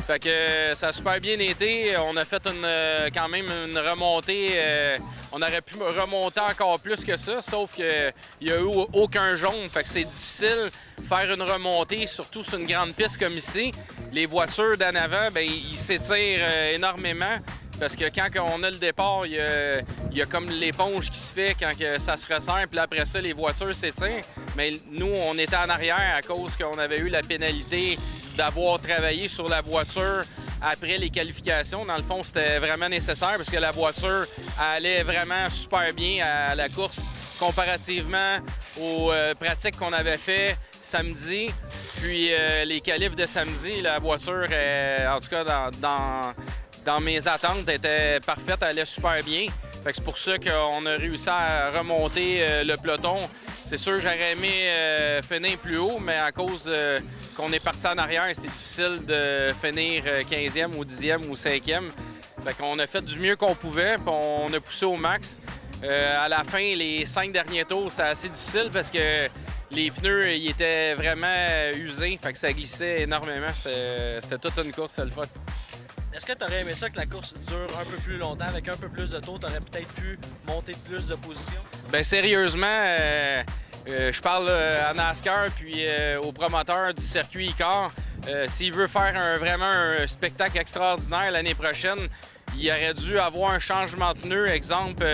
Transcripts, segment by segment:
Fait que ça a super bien été. On a fait quand même une remontée. On aurait pu remonter encore plus que ça, sauf qu'il n'y a eu aucun jaune. Fait que c'est difficile de faire une remontée, surtout sur une grande piste comme ici. Les voitures d'en avant, bien, ils s'étirent énormément. Parce que quand on a le départ, il y a comme l'éponge qui se fait quand ça se resserre. Puis après ça, les voitures s'étirent. Mais nous, on était en arrière à cause qu'on avait eu la pénalité d'avoir travaillé sur la voiture après les qualifications. Dans le fond, c'était vraiment nécessaire parce que la voiture allait vraiment super bien à la course comparativement aux pratiques qu'on avait fait samedi. Puis les qualifs de samedi, la voiture, en tout cas dans mes attentes, était parfaite, elle allait super bien. Fait que c'est pour ça qu'on a réussi à remonter le peloton. C'est sûr, j'aurais aimé finir plus haut, mais à cause qu'on est parti en arrière, c'est difficile de finir 15e ou 10e ou 5e. Fait qu'on a fait du mieux qu'on pouvait, puis on a poussé au max. À la fin, les 5 derniers tours, c'était assez difficile parce que les pneus ils étaient vraiment usés, fait que ça glissait énormément. C'était toute une course, c'était le fun. Est-ce que tu aurais aimé ça que la course dure un peu plus longtemps, avec un peu plus de tours, tu aurais peut-être pu monter de plus de positions? Bien, sérieusement, je parle à NASCAR puis au promoteur du circuit ICAR. S'il veut faire vraiment un spectacle extraordinaire l'année prochaine, il aurait dû avoir un changement de pneu, exemple,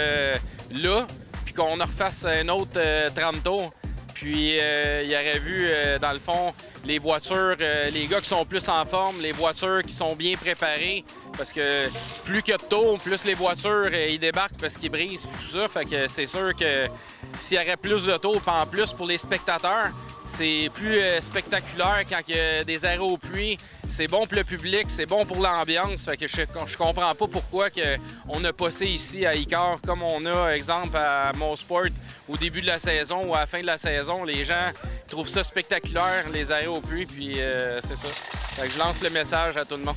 là, puis qu'on en refasse un autre 30 tours. Puis il aurait vu, dans le fond, les voitures, les gars qui sont plus en forme, les voitures qui sont bien préparées. Parce que plus qu'il y a de tours, plus les voitures, ils débarquent parce qu'ils brisent et tout ça. Fait que c'est sûr que s'il y aurait plus de tours, puis en plus pour les spectateurs, c'est plus spectaculaire quand il y a des arrêts aux pluies. C'est bon pour le public, c'est bon pour l'ambiance. Fait que je comprends pas pourquoi on a passé ici à ICAR comme on a, exemple, à Mosport au début de la saison ou à la fin de la saison. Les gens trouvent ça spectaculaire, les arrêts aux pluies, puis c'est ça. Fait que je lance le message à tout le monde.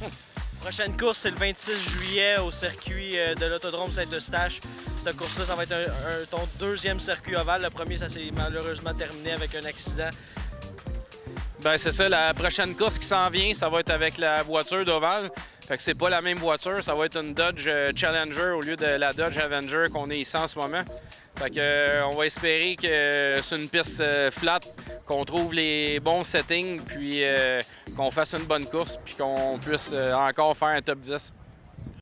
Prochaine course, c'est le 26 juillet au circuit de l'Autodrome Saint-Eustache. Cette course-là, ça va être ton deuxième circuit ovale. Le premier, ça s'est malheureusement terminé avec un accident. Ben c'est ça, la prochaine course qui s'en vient, ça va être avec la voiture d'ovale. Fait que c'est pas la même voiture, ça va être une Dodge Challenger au lieu de la Dodge Avenger qu'on est ici en ce moment. Fait que on va espérer que c'est une piste flat, qu'on trouve les bons settings, puis qu'on fasse une bonne course, puis qu'on puisse encore faire un top 10.